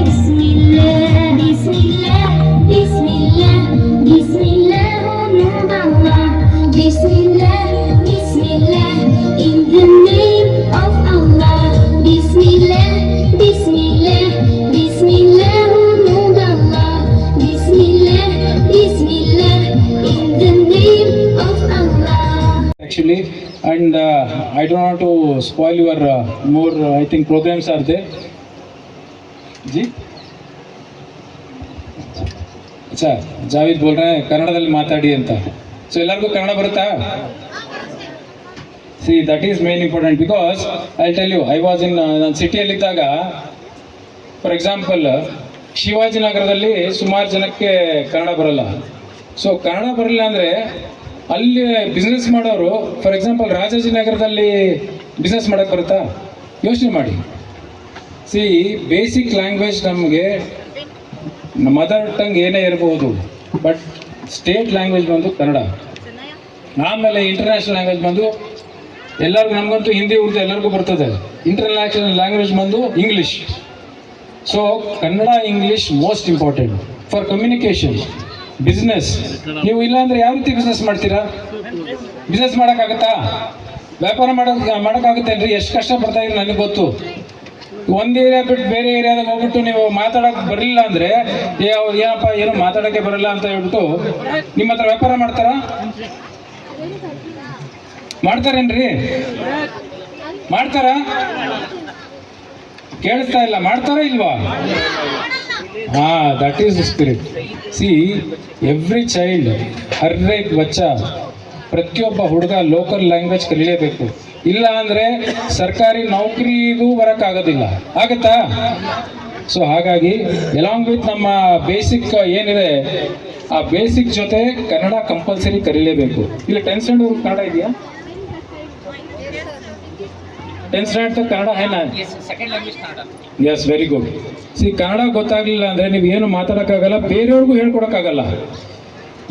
Bismillah, Bismillah, Bismillah, Bismillah. actually, and I don't want to spoil your more. I think programs are there. जी अच्छा ಜಾವೇದ್ बोल रहे हैं ಕನ್ನಡದಲ್ಲಿ ಮಾತಾಡಿ ಅಂತ. ಸೊ ಎಲ್ಲರಿಗೂ ಕನ್ನಡ ಬರುತ್ತಾ? See that is main important because I tell you I was in ನಾನು ಸಿಟಿಯಲ್ಲಿದ್ದಾಗ ಫಾರ್ ಎಕ್ಸಾಂಪಲ್ ಶಿವಾಜಿನಗರದಲ್ಲಿ ಸುಮಾರು ಜನಕ್ಕೆ ಕನ್ನಡ ಬರಲ್ಲ. ಸೊ ಕನ್ನಡ ಬರಲ್ಲ ಅಂದರೆ ಅಲ್ಲಿ ಬಿಸ್ನೆಸ್ ಮಾಡೋರು ಫಾರ್ ಎಕ್ಸಾಂಪಲ್ ರಾಜಾಜಿನಗರದಲ್ಲಿ ಬಿಸ್ನೆಸ್ ಮಾಡೋಕ್ಕೆ ಬರುತ್ತಾ? ಯೋಚನೆ ಮಾಡಿ. ಸಿ ಬೇಸಿಕ್ ಲ್ಯಾಂಗ್ವೇಜ್ ನಮಗೆ ಮದರ್ ಟಂಗ್ ಏನೇ ಇರಬಹುದು, ಬಟ್ ಸ್ಟೇಟ್ ಲ್ಯಾಂಗ್ವೇಜ್ ಬಂದು ಕನ್ನಡ. ಆಮೇಲೆ ಇಂಟರ್ನ್ಯಾಷನಲ್ ಲ್ಯಾಂಗ್ವೇಜ್ ಬಂದು ಎಲ್ಲರಿಗೂ, ನಮಗಂತೂ ಹಿಂದಿ ಉರ್ದು ಎಲ್ಲರಿಗೂ ಬರ್ತದೆ. ಇಂಟರ್ನ್ಯಾಷನಲ್ ಲ್ಯಾಂಗ್ವೇಜ್ ಬಂದು English. So Kannada English most important for communication. Business ನೀವು ಇಲ್ಲಾಂದರೆ ಯಾವ ರೀತಿ ಬಿಸ್ನೆಸ್ ಮಾಡ್ತೀರಾ? ಬಿಸ್ನೆಸ್ ಮಾಡೋಕ್ಕಾಗತ್ತಾ? ವ್ಯಾಪಾರ ಮಾಡೋಕ್ಕಾಗುತ್ತೇನ್ರಿ? ಎಷ್ಟು ಕಷ್ಟಪಡ್ತಾ ಇದ್ರೆ ನನಗೆ ಗೊತ್ತು. ಒಂದು ಏರಿಯಾ ಬಿಟ್ಟು ಬೇರೆ ಏರಿಯಾದಾಗ ಹೋಗ್ಬಿಟ್ಟು ನೀವು ಮಾತಾಡೋಕೆ ಬರಲಿಲ್ಲ ಅಂದರೆ ಏನಪ್ಪ ಏನೋ ಮಾತಾಡೋಕ್ಕೆ ಬರಲ್ಲ ಅಂತ ಹೇಳ್ಬಿಟ್ಟು ನಿಮ್ಮ ಹತ್ರ ವ್ಯಾಪಾರ ಮಾಡ್ತಾರೇನ್ರಿ? ಮಾಡ್ತಾರಾ? ಕೇಳಿಸ್ತಾ ಇಲ್ಲ. ಮಾಡ್ತಾರಾ ಇಲ್ವಾ? That is the spirit. See every child, ಹರ್ ಏಕ್ ಬಚ್ಚ, ಪ್ರತಿಯೊಬ್ಬ ಹುಡುಗ ಲೋಕಲ್ ಲ್ಯಾಂಗ್ವೇಜ್ ಕಲಿಯಲೇಬೇಕು. ಇಲ್ಲ ಅಂದರೆ ಸರ್ಕಾರಿ ನೌಕರಿಗೂ ಬರೋಕ್ಕಾಗೋದಿಲ್ಲ. ಆಗುತ್ತಾ? ಸೊ ಹಾಗಾಗಿ ಎಲಾಂಗ್ ವಿತ್ ನಮ್ಮ ಬೇಸಿಕ್ ಏನಿದೆ ಆ ಬೇಸಿಕ್ ಜೊತೆ ಕನ್ನಡ ಕಂಪಲ್ಸರಿ ಕಲಿಯಲೇಬೇಕು. ಇಲ್ಲಿ 10th ಸ್ಟ್ಯಾಂಡರ್ಡ್ ಕನ್ನಡ ಇದೆಯಾ? 10th ಸ್ಟ್ಯಾಂಡರ್ಡ್ ತನಕ ಕನ್ನಡ ಏನ? Yes, very good. See Kannada ಗೊತ್ತಾಗಲಿಲ್ಲ ಅಂದರೆ ನೀವು ಏನು ಮಾತಾಡೋಕ್ಕಾಗಲ್ಲ, ಬೇರೆಯವ್ರಿಗೂ ಹೇಳ್ಕೊಡೋಕ್ಕಾಗಲ್ಲ.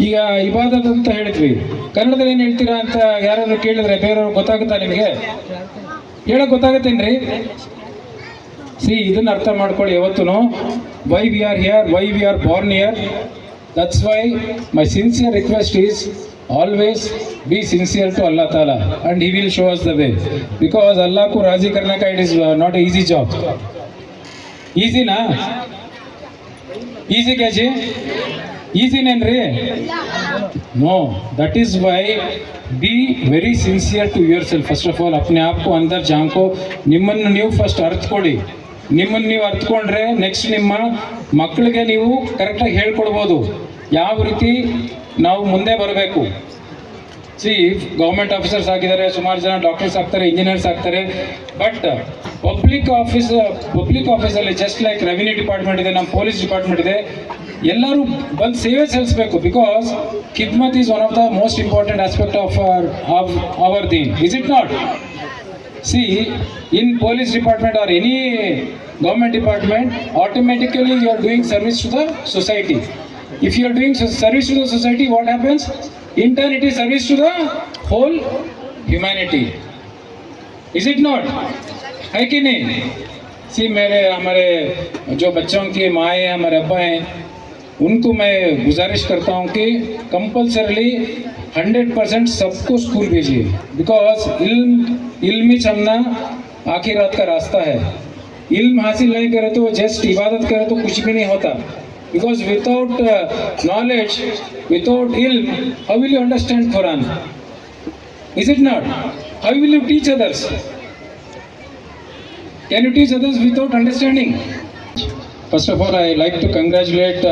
ಈಗ ಇಬಾದತ್ ಅಂತ ಹೇಳಿದ್ವಿ, ಕನ್ನಡದಲ್ಲಿ ಏನು ಹೇಳ್ತೀರಾ ಅಂತ ಯಾರಾದರೂ ಕೇಳಿದ್ರೆ ಬೇರೆಯವ್ರಿಗೆ ಗೊತ್ತಾಗುತ್ತಾ? ನಿಮಗೆ ಹೇಳೋಕೆ ಗೊತ್ತಾಗುತ್ತೇನ್ರಿ? ಸಿ ಇದನ್ನು ಅರ್ಥ ಮಾಡ್ಕೊಳ್ಳಿ ಯಾವತ್ತೂ. Why we are here, why we are born here. That's why my sincere request is always be sincere to Allah Ta'ala and He will show us the way, because Allah को राजी करने का it is not an easy job. Easy ना? Easy कैसे? Easy नेन्री? No, that is why be very sincere to yourself. First of all अपने आप को अंदर झांको, ನಿಮ್ಮನ್ನು ನೀವು ಫಸ್ಟ್ ಅರ್ಥಕೊಳ್ಳಿ. ನಿಮ್ಮನ್ನು ನೀವು ಅರ್ಥಕೊಂಡ್ರೆ ನೆಕ್ಸ್ಟ್ ನಿಮ್ಮ ಮಕ್ಕಳಿಗೆ ನೀವು ಕರೆಕ್ಟಾಗಿ ಹೇಳ್ಕೊಡ್ಬೋದು ಯಾವ ರೀತಿ ನಾವು ಮುಂದೆ ಬರಬೇಕು. ಸಿ ಗೌರ್ಮೆಂಟ್ ಆಫೀಸರ್ಸ್ ಆಗಿದ್ದಾರೆ, ಸುಮಾರು ಜನ ಡಾಕ್ಟರ್ಸ್ ಆಗ್ತಾರೆ, ಇಂಜಿನಿಯರ್ಸ್ ಆಗ್ತಾರೆ, ಬಟ್ ಪಬ್ಲಿಕ್ ಆಫೀಸಲ್ಲಿ ಜಸ್ಟ್ ಲೈಕ್ ರೆವಿನ್ಯೂ ಡಿಪಾರ್ಟ್ಮೆಂಟ್ ಇದೆ, ನಮ್ಮ ಪೊಲೀಸ್ ಡಿಪಾರ್ಟ್ಮೆಂಟ್ ಇದೆ, ಎಲ್ಲರೂ ಬಂದು ಸೇವೆ ಸಲ್ಲಿಸಬೇಕು. Because khidmat is one of the most important aspect of our deen. Is it not? See in police department or any government department, automatically you are doing service to the society. If you are doing service to the society, what happens? In turn, it is service to the whole humanity. Is it not? है कि नहीं? सी हमारे जो बच्चों की माँ हैं, हमारे अब्बा हैं, उनको मैं गुजारिश करता हूँ कि कंपल्सरली 100% सबको स्कूल भेजिए. बिकॉज इल्म ही चलना आखिरत का रास्ता है. इल्म हासिल नहीं करे तो जस्ट इबादत करे तो कुछ भी नहीं होता. Because without knowledge, without ilm, how will you understand Quran? Is it not? How will you teach others? Can you teach others without understanding? First of all, I like to congratulate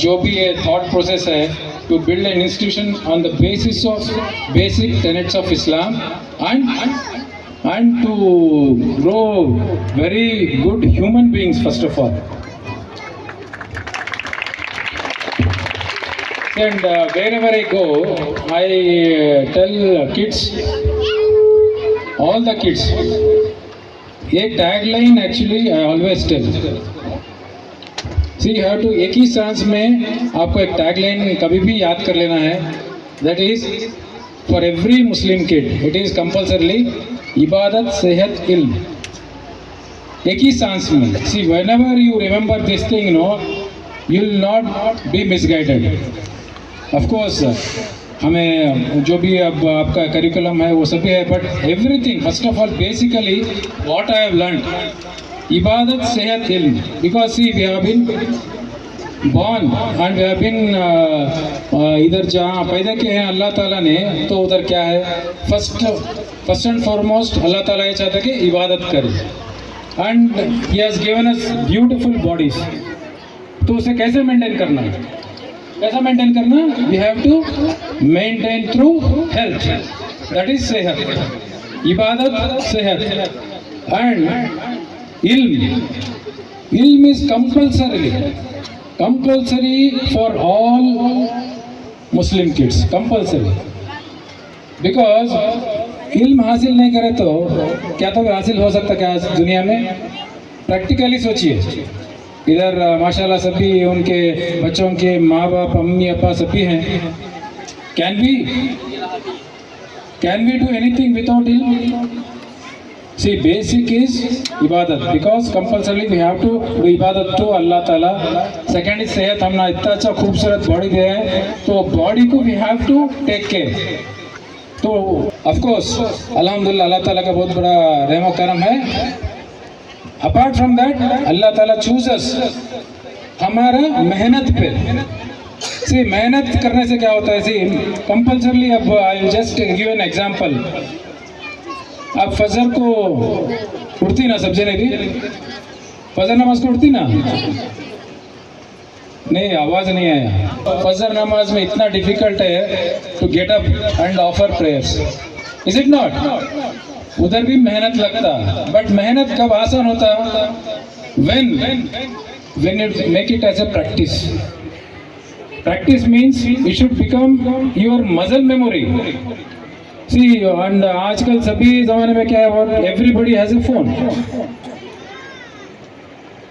जो भी ये thought process है to build an institution on the basis of basic tenets of Islam and to grow very good human beings first of all. And wherever I go, I tell kids, all the kids, एक tagline actually I always tell. See, you have to एक ही सांस में आपको एक tagline कभी भी याद कर लेना है. That is for every Muslim kid, it is compulsorily इबादत, सेहत, इल्म. एक ही सांस में. See, whenever you remember this thing, you will not be misguided. Of course हमें जो भी अब आपका करिकुलम है वो सभी है, but everything first of all basically what I have learn इबादत, सेहत, इल्म. Because see we have been born and we have been इधर जहाँ पैदा किए हैं अल्लाह ताला ने, तो उधर क्या है, फर्स्ट एंड फॉरमोस्ट अल्लाह ताला ये चाहता है कि इबादत करें, and he has given us beautiful bodies. तो उसे कैसे मेंटेन करना है, कैसा मेंटेन करना, we have to maintain through health, that is सेहत, इबादत सेहत, एंड इल्म is compulsory for all Muslim kids, compulsory, because इल्म हासिल नहीं करे तो क्या तो हासिल हो सकता क्या दुनिया में, प्रैक्टिकली सोचिए। इधर माशाल्लाह सभी उनके बच्चों के माँ बाप अम्मी अप्पा सभी हैं, can we do anything without इल्म? सी बेसिक इज इबादत, because compulsory we have to do इबादत टू अल्लाह ताला। सेकंड इज सेहत, हमने इतना अच्छा खूबसूरत बॉडी दिया है तो बॉडी को we have to take care. तो ऑफ कोर्स अल्हम्दुलिल्लाह अल्लाह ताला का बहुत बड़ा रहम करम है। अपार्ट फ्रॉम दैट अल्लाह ताला चूजस हमारा मेहनत पे। सी मेहनत करने से क्या होता है, सी कंपल्सरली, अब I will just give an example. अब फजर को उठती ना, सब जने भी फजर नमाज को उठती ना, नहीं आवाज नहीं आया। फजर नमाज में इतना डिफिकल्ट है to get up and offer prayers, is it not? उधर भी मेहनत लगता, बट मेहनत कब आसान होता, when you make it as a practice. Practice means it should become your muscle memory. See, and आजकल सभी ज़माने में क्या है, everybody has a phone.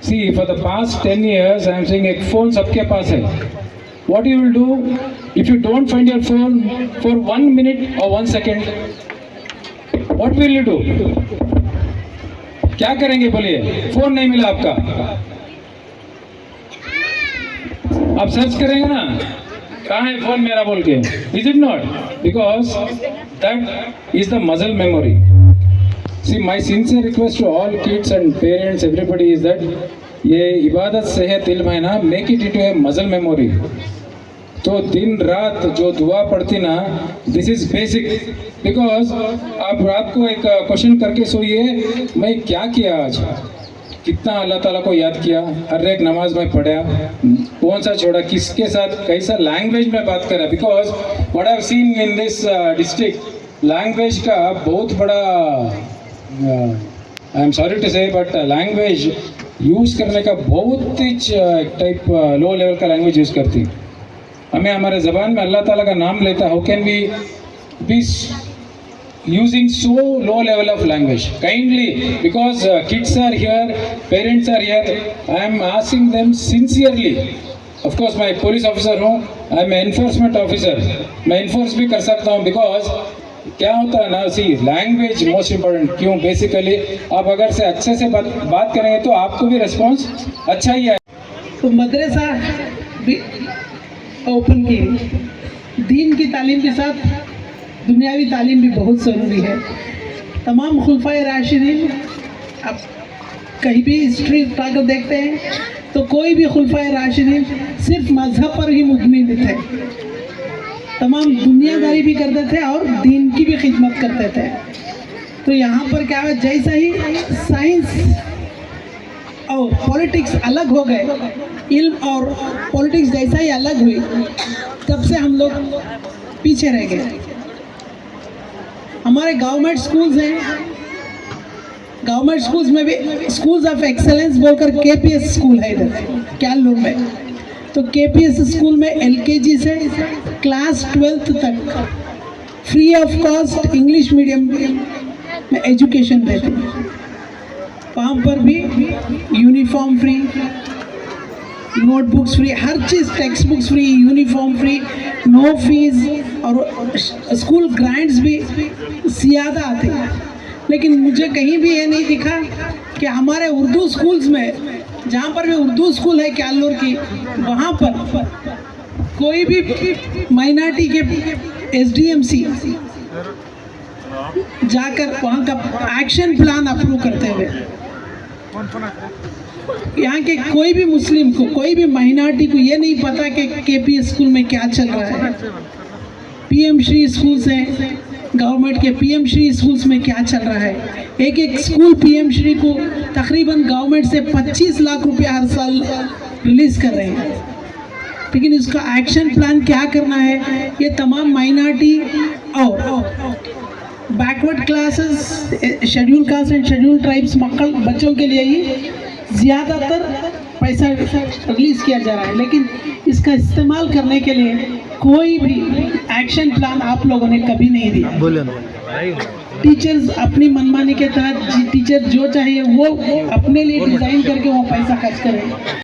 See, for the past 10 years, I am saying एक phone सबके पास है. What you will do if you don't find your phone for 1 minute or 1 second? What will you do? क्या करेंगे बोलिए? Phone नहीं मिला आपका, आप सर्च करेंगे ना, कहाँ है फोन मेरा बोल के, is it not? Because that is the muscle memory. See my sincere request to all kids and parents everybody is that ये इबादत सेहत इल्म है ना, make it into a muscle memory. तो दिन रात जो दुआ पढ़ती ना, दिस इज बेसिक। बिकॉज आप रात को एक क्वेश्चन करके सोइए, मैं क्या किया आज, कितना अल्लाह ताला को याद किया, हर एक नमाज में पढ़ा, कौन सा छोड़ा, किसके साथ कैसा लैंग्वेज में बात करा। Because what I have seen in this district, language का बहुत बड़ा, आई एम सॉरी टू से, बट लैंग्वेज यूज़ करने का बहुत ही टाइप लो लेवल का लैंग्वेज यूज़ करती। हमें हमारे ज़बान में अल्लाह ताला का नाम लेता, how can we be using so low level of language? Kindly, because kids are here, parents are here, I am asking them sincerely. Of course मैं police officer हूँ, I am an enforcement officer, मैं enforce भी कर सकता हूँ। because क्या होता है ना, सी लैंग्वेज मोस्ट इम्पोर्टेंट। क्यों? बेसिकली आप अगर से अच्छे से बात करेंगे तो आपको भी रिस्पॉन्स अच्छा ही आए। तो मदरसा भी ओपन की, दीन की तालीम के साथ दुनियावी तालीम भी बहुत ज़रूरी है। तमाम खुलफाए राशिदीन, अब कहीं भी हिस्ट्री उठाकर देखते हैं तो कोई भी खुलफाए राशिदीन सिर्फ मजहब पर ही मुबनी थे, तमाम दुनियादारी भी करते थे और दीन की भी खिदमत करते थे। तो यहाँ पर क्या है, जैसा ही साइंस और पॉलिटिक्स अलग हो गए, इल्म और पॉलिटिक्स जैसा ही अलग हुई, तब से हम लोग पीछे रह गए। हमारे गवर्नमेंट स्कूल्स हैं, गवर्नमेंट स्कूल्स में भी स्कूल्स ऑफ एक्सेलेंस बोलकर केपीएस स्कूल है इधर कैलूर में। तो केपीएस स्कूल में एलकेजी से क्लास 12th तक free of cost English medium में एजुकेशन देते हैं। वहाँ पर भी यूनिफॉर्म फ्री, नोटबुक्स फ्री, हर चीज़, text books free, uniform free, no fees, और स्कूल ग्रांट्स भी ज़्यादा आते हैं। लेकिन मुझे कहीं भी ये नहीं दिखा कि हमारे उर्दू स्कूल्स में, जहाँ पर भी उर्दू स्कूल है कैलूर की, वहाँ पर कोई भी माइनॉरिटी के एसडीएमसी जाकर वहाँ का एक्शन प्लान अप्रूव करते हुए यहाँ के कोई भी मुस्लिम को, कोई भी माइनॉरिटी को ये नहीं पता कि केपी स्कूल में क्या चल रहा है। पीएम श्री स्कूल्स हैं, गवर्नमेंट के पीएम श्री स्कूल्स में क्या चल रहा है। एक एक स्कूल पीएम श्री को तकरीबन गवर्नमेंट से 25 लाख रुपया हर साल रिलीज कर रहे हैं, लेकिन इसका एक्शन प्लान क्या करना है, ये तमाम माइनॉरिटी और backward classes, schedule caste and schedule tribes बच्चों के लिए ही ज़्यादातर पैसा रिलीज किया जा रहा है, लेकिन इसका इस्तेमाल करने के लिए कोई भी एक्शन प्लान आप लोगों ने कभी नहीं दिया। टीचर्स अपनी मनमानी के तहत टीचर जो चाहिए वो अपने लिए डिज़ाइन करके वो पैसा खर्च करें।